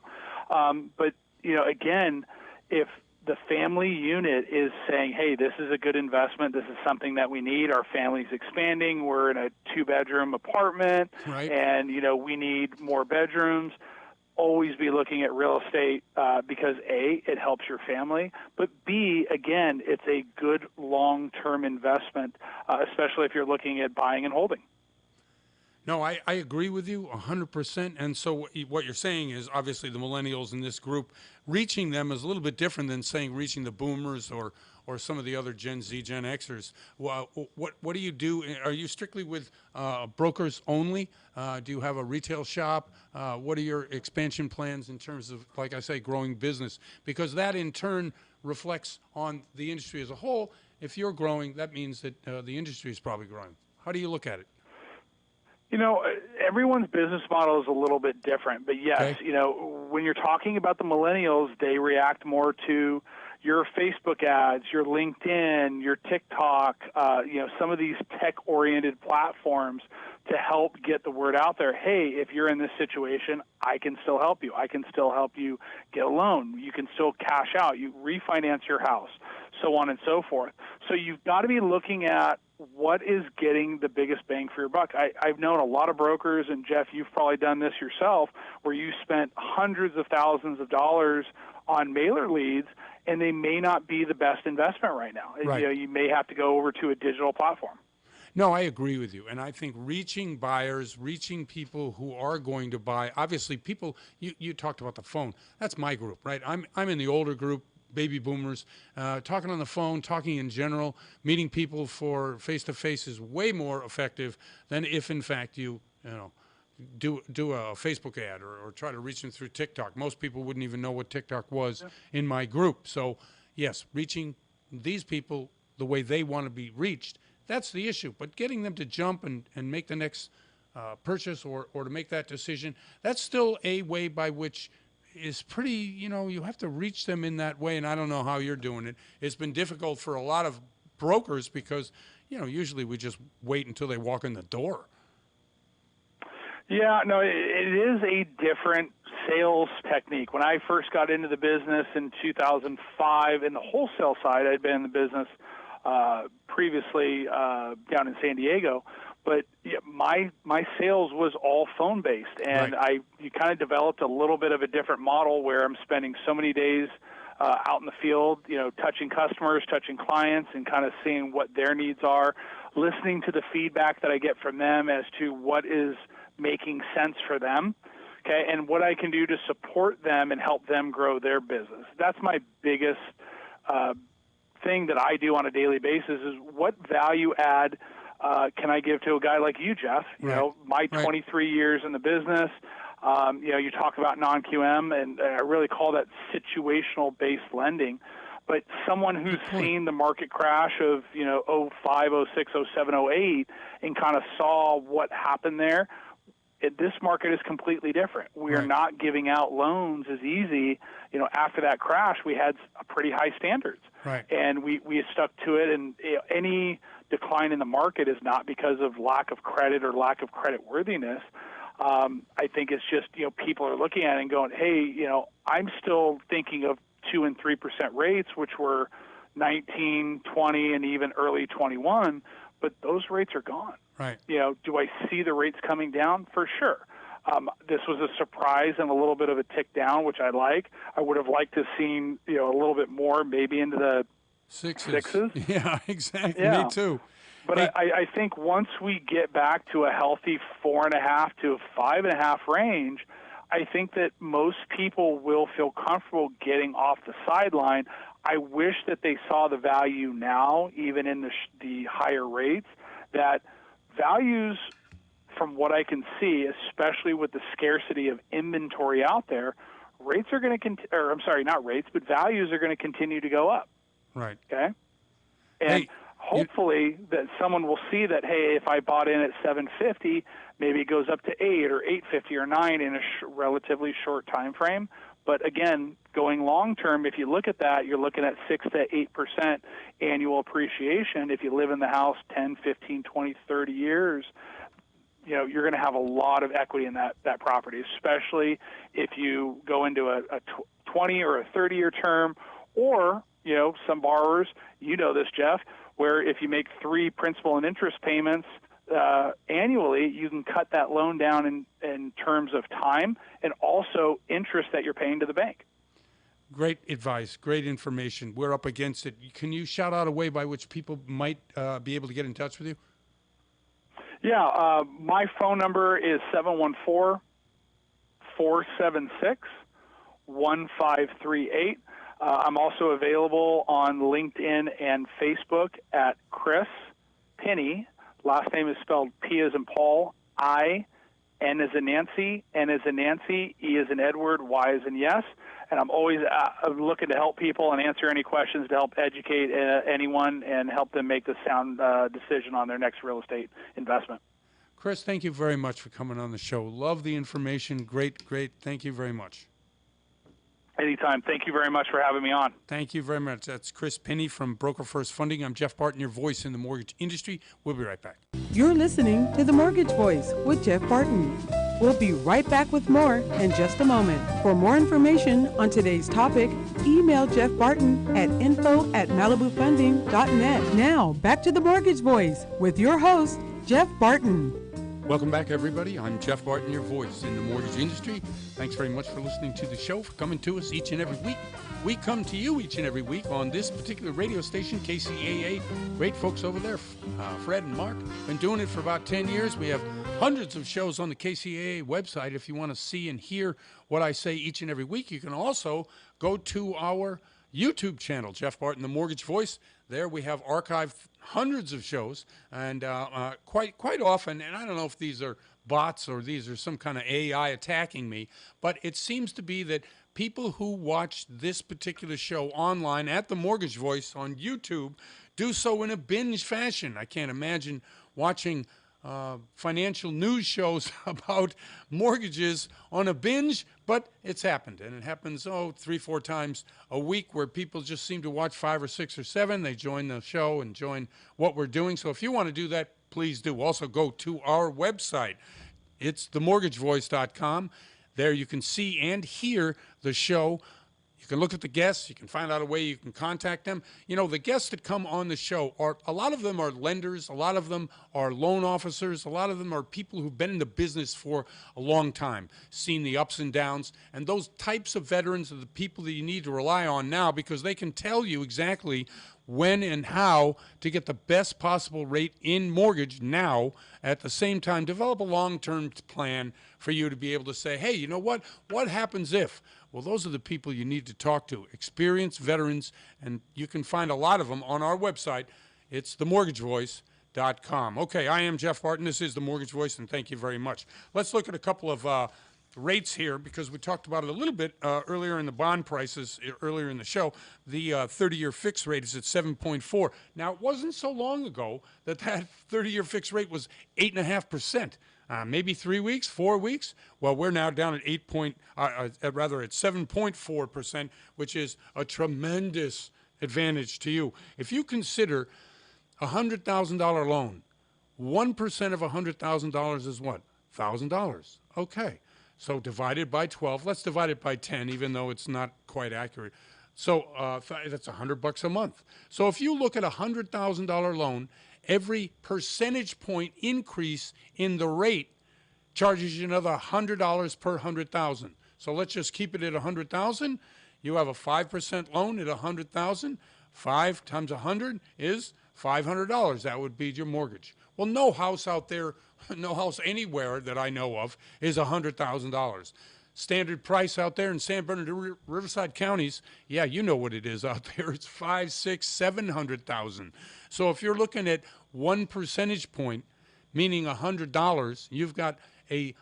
But again, if the family unit is saying, hey, this is a good investment, this is something that we need, our family's expanding, we're in a 2-bedroom apartment, right, and we need more bedrooms, always be looking at real estate because A, it helps your family, but B, again, it's a good long-term investment, especially if you're looking at buying and holding. No, I agree with you 100%. And so what you're saying is obviously the millennials in this group, reaching them is a little bit different than saying reaching the boomers or some of the other Gen Z, Gen Xers. What do you do? Are you strictly with brokers only? Do you have a retail shop? What are your expansion plans in terms of, like I say, growing business? Because that in turn reflects on the industry as a whole. If you're growing, that means that the industry is probably growing. How do you look at it? Everyone's business model is a little bit different, but yes, okay, when you're talking about the millennials, they react more to your Facebook ads, your LinkedIn, your TikTok, some of these tech-oriented platforms to help get the word out there. Hey, if you're in this situation, I can still help you. I can still help you get a loan. You can still cash out. You refinance your house, so on and so forth. So you've got to be looking at what is getting the biggest bang for your buck. I've known a lot of brokers, and Jeff, you've probably done this yourself, where you spent hundreds of thousands of dollars on mailer leads, and they may not be the best investment right now. Right. You may have to go over to a digital platform. No, I agree with you. And I think reaching buyers, reaching people who are going to buy, obviously people, you talked about the phone. That's my group, right? I'm in the older group, baby boomers. Talking on the phone, talking in general, meeting people for face-to-face is way more effective than if, in fact, you do a Facebook ad or try to reach them through TikTok. Most people wouldn't even know what TikTok was in my group. So, yes, reaching these people the way they want to be reached, that's the issue. But getting them to jump and make the next purchase or to make that decision, that's still a way by which is pretty, you have to reach them in that way. And I don't know how you're doing it. It's been difficult for a lot of brokers because, usually we just wait until they walk in the door. Yeah, no, it is a different sales technique. When I first got into the business in 2005, in the wholesale side, I'd been in the business previously down in San Diego, but my sales was all phone based, and right. you kind of developed a little bit of a different model where I'm spending so many days out in the field, touching customers, touching clients, and kind of seeing what their needs are, listening to the feedback that I get from them as to what is making sense for them, okay, and what I can do to support them and help them grow their business. That's my biggest thing that I do on a daily basis is what value add can I give to a guy like you, Jeff? My 23 years in the business, you talk about non-QM, and I really call that situational-based lending. But someone who's seen the market crash of, 05, 06, 07, 08 and kind of saw what happened there, this market is completely different. We are not giving out loans as easy. After that crash, we had a pretty high standards. Right. And we stuck to it. And any decline in the market is not because of lack of credit or lack of credit worthiness. I think it's just, people are looking at it and going, hey, I'm still thinking of 2 and 3% rates, which were 19, 20, and even early 21, but those rates are gone. Right. Do I see the rates coming down? For sure. This was a surprise and a little bit of a tick down, which I like. I would have liked to have seen, a little bit more, maybe into the sixes. Yeah, exactly. Yeah. Me too. But hey. I think once we get back to a healthy 4.5 to 5.5 range, I think that most people will feel comfortable getting off the sideline. I wish that they saw the value now, even in the higher rates, that values, from what I can see, especially with the scarcity of inventory out there, rates are going to or I'm sorry, not rates, but values are going to continue to go up. Right. Okay. And Hey, hopefully that someone will see that, hey, if I bought in at 750, maybe it goes up to 8 or 850 or 9 in a relatively short time frame. But again, going long term, if you look at that, you're looking at 6 to 8% annual appreciation. If you live in the house 10, 15, 20, 30 years, you're going to have a lot of equity in that property, especially if you go into a 20 or a 30-year term, or, some borrowers, this, Jeff, where if you make 3 principal and interest payments annually, you can cut that loan down in terms of time and also interest that you're paying to the bank. Great advice, great information. We're up against it. Can you shout out a way by which people might be able to get in touch with you? Yeah, my phone number is 714-476-1538. I'm also available on LinkedIn and Facebook at Chris Penny. Last name is spelled P as in Paul, I, N as in Nancy, N as in Nancy, E as in Edward, Y as in yes. And I'm always looking to help people and answer any questions to help educate anyone and help them make the sound decision on their next real estate investment. Chris, thank you very much for coming on the show. Love the information. Great. Thank you very much. Anytime. Thank you very much for having me on. Thank you very much. That's Chris Penny from Broker First Funding. I'm Jeff Barton, your voice in the mortgage industry. We'll be right back. You're listening to The Mortgage Voice with Jeff Barton. We'll be right back with more in just a moment. For more information on today's topic, email Jeff Barton at info@malibufunding.net. Now, back to The Mortgage Voice with your host, Jeff Barton. Welcome back, everybody. I'm Jeff Barton, your voice in the mortgage industry. Thanks very much for listening to the show, for coming to us each and every week. We come to you each and every week on this particular radio station, KCAA. Great folks over there, Fred and Mark. Been doing it for about 10 years. We have hundreds of shows on the KCAA website. If you want to see and hear what I say each and every week, you can also go to our YouTube channel, Jeff Barton, the Mortgage Voice. There we have archived hundreds of shows, and quite often, and I don't know if these are bots or these are some kind of AI attacking me, but it seems to be that people who watch this particular show online at the Mortgage Voice on YouTube do so in a binge fashion. I can't imagine watching financial news shows about mortgages on a binge, but it's happened. And it happens, 3-4 times a week, where people just seem to watch 5 or 6 or 7. They join the show and join what we're doing. So if you want to do that, please do. Also go to our website. It's themortgagevoice.com. There you can see and hear the show. You can look at the guests. You can find out a way you can contact them. The guests that come on the show, a lot of them are lenders. A lot of them are loan officers. A lot of them are people who've been in the business for a long time, seen the ups and downs. And those types of veterans are the people that you need to rely on now, because they can tell you exactly when and how to get the best possible rate in mortgage now. At the same time, develop a long-term plan for you to be able to say, hey, you know what? What happens if? Well, those are the people you need to talk to, experienced veterans, and you can find a lot of them on our website. It's themortgagevoice.com. Okay, I am Jeff Barton. This is The Mortgage Voice, and thank you very much. Let's look at a couple of rates here, because we talked about it a little bit earlier in the bond prices, earlier in the show. The 30-year fixed rate is at 7.4. Now, it wasn't so long ago that 30-year fixed rate was 8.5%. Maybe 3 weeks, 4 weeks. Well, we're now down at 7.4%, which is a tremendous advantage to you. If you consider a $100,000 loan, 1% of $100,000 is what? $1,000. Okay. So divided by 12. Let's divide it by 10, even though it's not quite accurate. So that's $100 a month. So if you look at a $100,000 loan, every percentage point increase in the rate charges you another $100 per 100,000. So let's just keep it at 100,000. You have a 5% loan at 100,000. 5 times 100 is $500. That would be your mortgage. Well, no house out there, no house anywhere that I know of is $100,000. Standard price out there in San Bernardino, Riverside counties, yeah, you know what it is out there. It's 5, 6, 700,000. So if you're looking at 1 percentage point, meaning $100, you've got a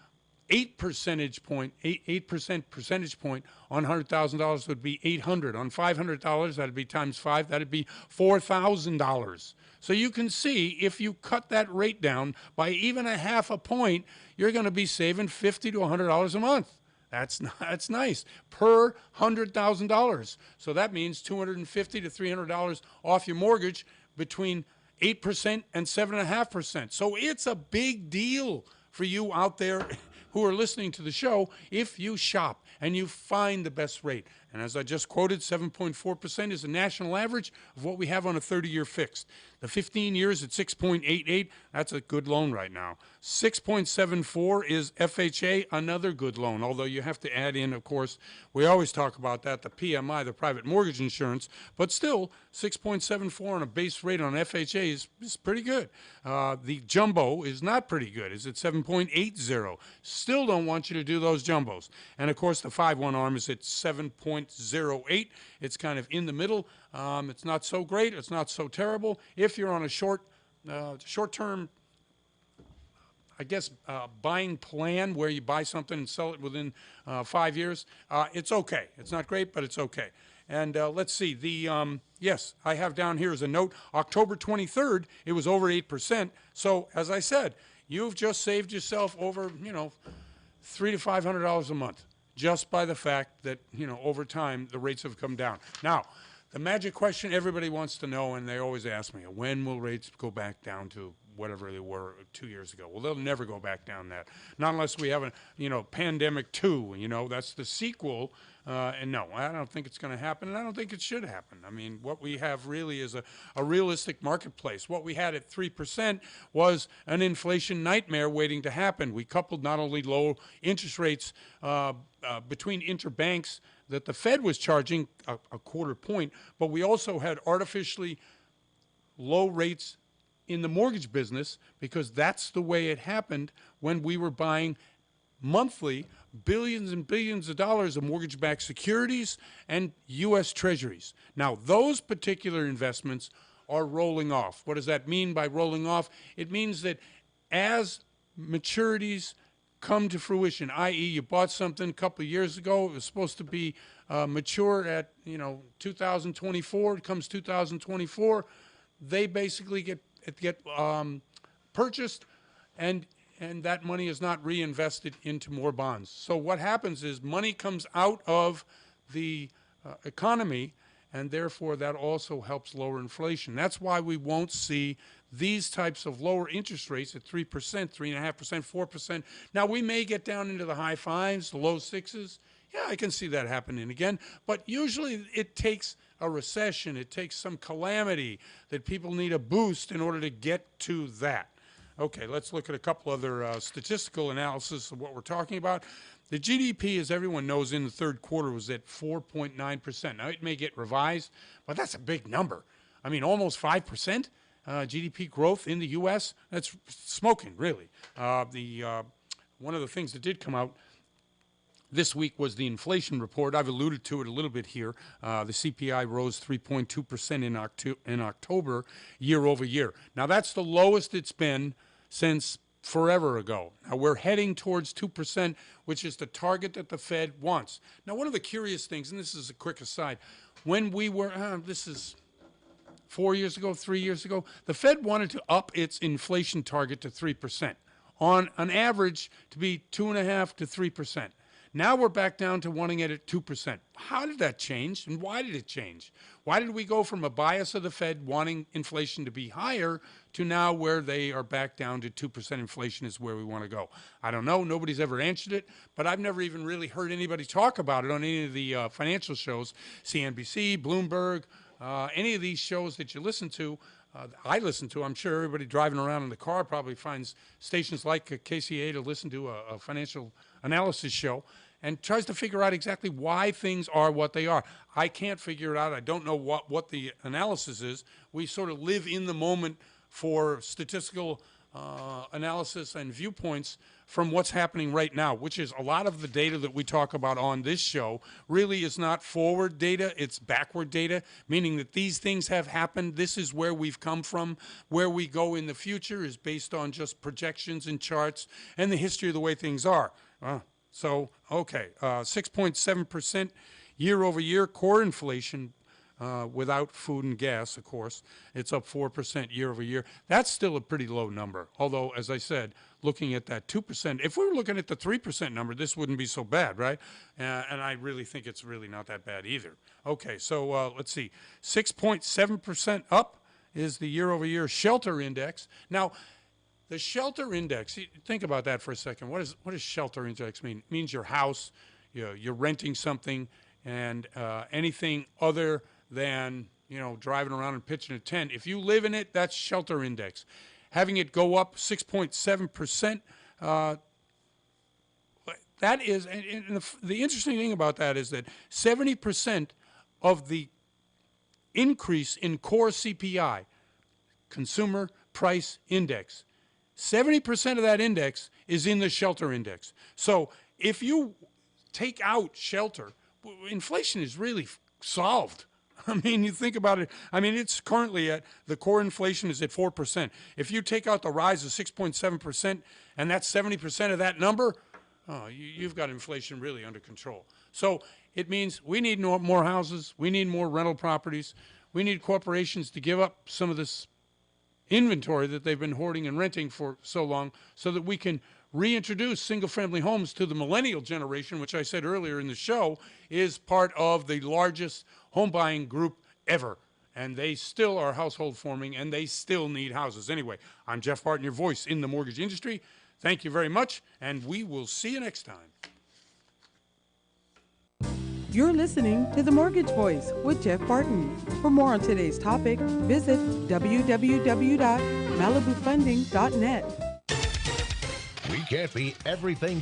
percentage point on $100,000 would be $800. On $500, that'd be times 5. That'd be $4,000. So you can see if you cut that rate down by even a half a point, you're going to be saving $50 to $100 a month. That's nice per $100,000. So that means $250 to $300 off your mortgage between 8% and 7.5%. So it's a big deal for you out there who are listening to the show if you shop and you find the best rate. And as I just quoted, 7.4% is the national average of what we have on a 30-year fixed. The 15 years at 6.88, that's a good loan right now. 6.74 is FHA, another good loan, although you have to add in, of course, we always talk about that, the PMI, the private mortgage insurance, but still 6.74 on a base rate on FHA is pretty good. The jumbo is not pretty good. It's at 7.80. Still don't want you to do those jumbos. And, of course, the 5/1 ARM is at 7.08. It's kind of in the middle. It's not so great. It's not so terrible. If you're on a short-term, I guess, buying plan where you buy something and sell it within 5 years, it's okay. It's not great, but it's okay. And let's see. Yes, I have down here as a note, October 23rd, it was over 8%. So, as I said, you've just saved yourself over, $300 to $500 a month just by the fact that, over time, the rates have come down. Now, the magic question everybody wants to know, and they always ask me, when will rates go back down to whatever they were 2 years ago? Well, they'll never go back down that. Not unless we have a, Pandemic 2, that's the sequel. And no, I don't think it's going to happen, and I don't think it should happen. I mean, what we have really is a realistic marketplace. What we had at 3% was an inflation nightmare waiting to happen. We coupled not only low interest rates between interbanks that the Fed was charging a quarter point, but we also had artificially low rates in the mortgage business because that's the way it happened when we were buying monthly billions and billions of dollars of mortgage-backed securities and U.S. Treasuries. Now, those particular investments are rolling off. What does that mean by rolling off? It means that as maturities come to fruition, i.e. you bought something a couple of years ago, it was supposed to be mature at 2024, it comes 2024, they basically get purchased and that money is not reinvested into more bonds. So what happens is money comes out of the economy, and therefore that also helps lower inflation. That's why we won't see these types of lower interest rates at 3%, 3.5%, 4%. Now, we may get down into the high 5s, the low 6s. Yeah, I can see that happening again. But usually it takes a recession, it takes some calamity that people need a boost in order to get to that. Okay, let's look at a couple other statistical analysis of what we're talking about. The GDP, as everyone knows, in the third quarter was at 4.9%. Now, it may get revised, but that's a big number. I mean, almost 5% GDP growth in the U.S. That's smoking, really. One of the things that did come out this week was the inflation report. I've alluded to it a little bit here. The CPI rose 3.2% in October, year over year. Now, that's the lowest it's been since forever ago. Now, we're heading towards 2%, which is the target that the Fed wants. Now, one of the curious things, and this is a quick aside, when we were, this is 4 years ago, 3 years ago, the Fed wanted to up its inflation target to 3%, on an average to be 2.5% to 3%. Now we're back down to wanting it at 2%. How did that change, and why did it change? Why did we go from a bias of the Fed wanting inflation to be higher to now where they are back down to 2% inflation is where we want to go? I don't know. Nobody's ever answered it, but I've never even really heard anybody talk about it on any of the financial shows, CNBC, Bloomberg, any of these shows that you listen to. I listen to. I'm sure everybody driving around in the car probably finds stations like KCA to listen to a financial analysis show and tries to figure out exactly why things are what they are. I can't figure it out. I don't know what the analysis is. We sort of live in the moment for statistical analysis and viewpoints from what's happening right now, which is a lot of the data that we talk about on this show really is not forward data, it's backward data, meaning that these things have happened. This is where we've come from. Where we go in the future is based on just projections and charts and the history of the way things are. Okay, 6.7% year over year. Core inflation, without food and gas, of course, it's up 4% year over year. That's still a pretty low number. Although, as I said, looking at that 2%, if we were looking at the 3% number, this wouldn't be so bad, right? And I really think it's really not that bad either. Okay, so let's see. 6.7% up is the year over year shelter index. Now, the shelter index, think about that for a second. What does shelter index mean? It means your house, you're renting something, and anything other than, driving around and pitching a tent. If you live in it, that's shelter index. Having it go up 6.7%, that is, and the interesting thing about that is that 70% of the increase in core CPI, Consumer Price Index, 70% of that index is in the shelter index. So if you take out shelter, inflation is really solved. I mean, you think about it. I mean, it's currently the core inflation is at 4%. If you take out the rise of 6.7%, and that's 70% of that number, you've got inflation really under control. So it means we need more houses. We need more rental properties. We need corporations to give up some of this inventory that they've been hoarding and renting for so long, so that we can reintroduce single-family homes to the millennial generation, which I said earlier in the show is part of the largest home buying group ever. And they still are household forming, and they still need houses. Anyway, I'm Jeff Barton, your voice in the mortgage industry. Thank you very much, and we will see you next time. You're listening to The Mortgage Voice with Jeff Barton. For more on today's topic, visit www.malibufunding.net. We can't be everything